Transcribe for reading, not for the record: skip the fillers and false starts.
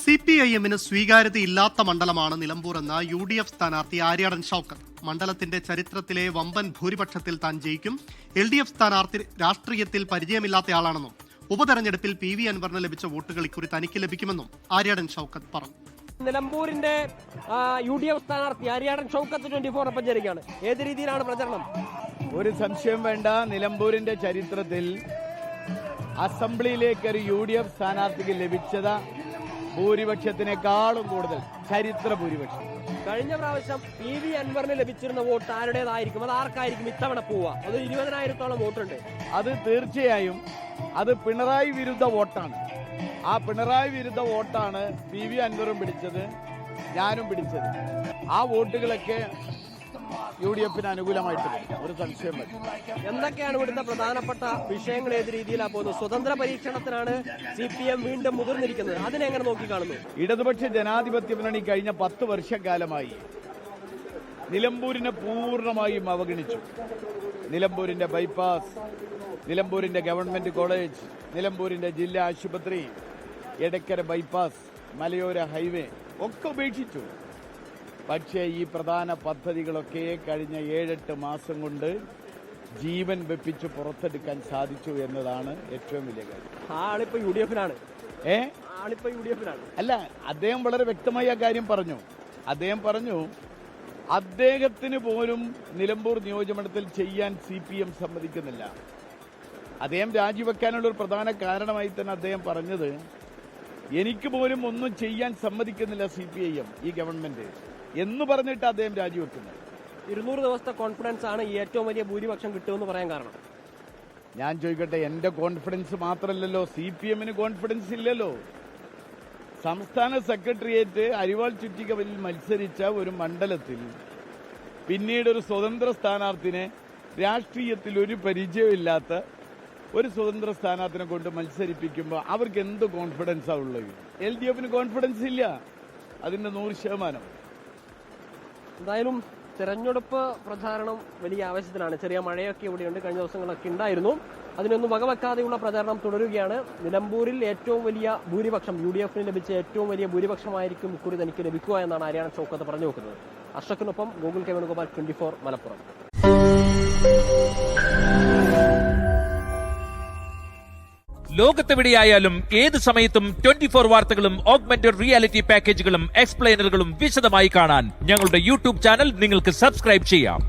CPIM-ന് സ്വീകാര്യതയില്ലാത്ത മണ്ഡലമാണ് നിലമ്പൂർ എന്ന UDF സ്ഥാനാർത്ഥി ആര്യാടൻ ഷൗക്കത്ത്. മണ്ഡലത്തിന്റെ ചരിത്രത്തിലെ വമ്പൻ ഭൂരിപക്ഷത്തിൽ താൻ ജയിക്കും. LDF സ്ഥാനാർത്ഥി രാഷ്ട്രീയത്തിൽ പരിചയമില്ലാത്തയാളാണെന്നും ഉപതെരഞ്ഞെടുപ്പിൽ PV അൻവറിന് ലഭിച്ച വോട്ടുകൾ ഇക്കുറി തനിക്ക് ലഭിക്കുമെന്നും ആര്യാടൻ ഷൗക്കത്ത് പറഞ്ഞു. നിലമ്പൂരിന്റെ UDF സ്ഥാനാർത്ഥി ആര്യാടൻ ഷൗക്കത്ത് 24 ഒപ്പം ചേരുകയാണ്. ഏത് രീതിയിലാണ് പ്രചരണം? ഒരു സംശയം വേണ്ട, നിലമ്പൂരിന്റെ ചരിത്രത്തിൽ അസംബ്ലിയിലേക്ക് ഒരു UDF സ്ഥാനാർത്ഥിക്ക് ലഭിച്ചത് ഭൂരിപക്ഷത്തിനേക്കാളും കൂടുതൽ ചരിത്ര ഭൂരിപക്ഷം. കഴിഞ്ഞ പ്രാവശ്യം PV അൻവറിന് ലഭിച്ചിരുന്ന വോട്ട് ആരുടേതായിരിക്കും? അത് ആർക്കായിരിക്കും ഇത്തവണ പോവുക? അത് 20,000-ഓളം വോട്ടുണ്ട്. അത് തീർച്ചയായും അത് പിണറായി വിരുദ്ധ വോട്ടാണ്. ആ പിണറായി വിരുദ്ധ വോട്ടാണ് PV അൻവറും പിടിച്ചത്, ഞാനും പിടിച്ചത്. ആ വോട്ടുകളൊക്കെ UDF-ന് അനുകൂലമായിട്ട് ഒരു സംശയം വരും. എന്തൊക്കെയാണ് ഇവിടുത്തെ പ്രധാനപ്പെട്ട വിഷയങ്ങൾ? ഏത് രീതിയിലാണ് പോകുന്നത്? സ്വതന്ത്ര പരീക്ഷണത്തിനാണ് CPM വീണ്ടും മുതിർന്നിരിക്കുന്നത്. അതിനെങ്ങനെ നോക്കിക്കാണുന്നു? ഇടതുപക്ഷ ജനാധിപത്യ മുന്നണി കഴിഞ്ഞ 10 വർഷക്കാലമായി നിലമ്പൂരിനെ പൂർണ്ണമായും അവഗണിച്ചു. നിലമ്പൂരിന്റെ ബൈപ്പാസ്, നിലമ്പൂരിന്റെ ഗവൺമെന്റ് കോളേജ്, നിലമ്പൂരിന്റെ ജില്ലാ ആശുപത്രി, എടക്കര ബൈപ്പാസ്, മലയോര ഹൈവേ ഒക്കെ ഉപേക്ഷിച്ചു. പക്ഷേ ഈ പ്രധാന പദ്ധതികളൊക്കെ കഴിഞ്ഞ 7-8 മാസം കൊണ്ട് ജീവൻ വെപ്പിച്ച് പുറത്തെടുക്കാൻ സാധിച്ചു എന്നതാണ് ഏറ്റവും വലിയ കാര്യം. ആളിപ്പോ UDF-ലാണ്. അല്ല, അദ്ദേഹം വളരെ വ്യക്തമായി ആ കാര്യം പറഞ്ഞു. അദ്ദേഹം പറഞ്ഞു അദ്ദേഹത്തിന് പോലും നിലമ്പൂർ നിയോജകമണ്ഡലത്തിൽ ചെയ്യാൻ CPM സമ്മതിക്കുന്നില്ല. അദ്ദേഹം രാജിവെക്കാനുള്ള ഒരു പ്രധാന കാരണമായി തന്നെ അദ്ദേഹം പറഞ്ഞത്, എനിക്ക് പോലും ഒന്നും ചെയ്യാൻ സമ്മതിക്കുന്നില്ല CPIM, ഈ ഗവൺമെന്റ് എന്ന് പറഞ്ഞിട്ട് അദ്ദേഹം രാജിവെക്കുന്നത്. 200 ദിവസത്തെ കോൺഫിഡൻസ് ആണ് ഈ ഏറ്റവും വലിയ ഭൂരിപക്ഷം കിട്ടുമെന്ന് പറയാൻ കാരണം. ഞാൻ ചോദിക്കട്ടെ, എന്റെ കോൺഫിഡൻസ് മാത്രമല്ലല്ലോ, CPM-ന് കോൺഫിഡൻസ് ഇല്ലല്ലോ. സംസ്ഥാന സെക്രട്ടേറിയറ്റ് അരിവാൾ ചുറ്റികവലിൽ മത്സരിച്ച ഒരു മണ്ഡലത്തിൽ പിന്നീട് ഒരു സ്വതന്ത്ര സ്ഥാനാർത്ഥിനെ, രാഷ്ട്രീയത്തിൽ ഒരു പരിചയമില്ലാത്ത ഒരു സ്വതന്ത്ര സ്ഥാനാർത്ഥിനെ കൊണ്ട് മത്സരിപ്പിക്കുമ്പോൾ അവർക്ക് എന്ത് കോൺഫിഡൻസാണ് ഉള്ളത്? LDF-ന് കോൺഫിഡൻസ് ഇല്ല, അതിന്റെ 100%. എന്തായാലും തെരഞ്ഞെടുപ്പ് പ്രചാരണം വലിയ ആവശ്യത്തിലാണ്. ചെറിയ മഴയൊക്കെ ഇവിടെയുണ്ട്, കഴിഞ്ഞ ദിവസങ്ങളൊക്കെ ഉണ്ടായിരുന്നു. അതിനൊന്നും വകവെക്കാതെയുള്ള പ്രചാരണം തുടരുകയാണ്. നിലമ്പൂരിൽ ഏറ്റവും വലിയ ഭൂരിപക്ഷം UDF-ന് ലഭിച്ച ഏറ്റവും വലിയ ഭൂരിപക്ഷമായിരിക്കും ഇക്കുറി തനിക്ക് ലഭിക്കുക എന്നാണ് ആര്യാടൻ ഷൗക്കത്ത് പറഞ്ഞു നോക്കുന്നത്. അർഷക്കിനൊപ്പം ഗൂഗിൾ കെ വേണുഗോപാൽ, 24 മലപ്പുറം. ലോകത്തെവിടെയായാലും ഏത് സമയത്തും 24 വാർത്തകളും ഓഗ്മെന്റഡ് റിയാലിറ്റി പാക്കേജുകളും എക്സ്പ്ലെയിനറുകളും വിശദമായി കാണാൻ ഞങ്ങളുടെ YouTube ചാനൽ നിങ്ങൾക്ക് സബ്സ്ക്രൈബ് ചെയ്യാം.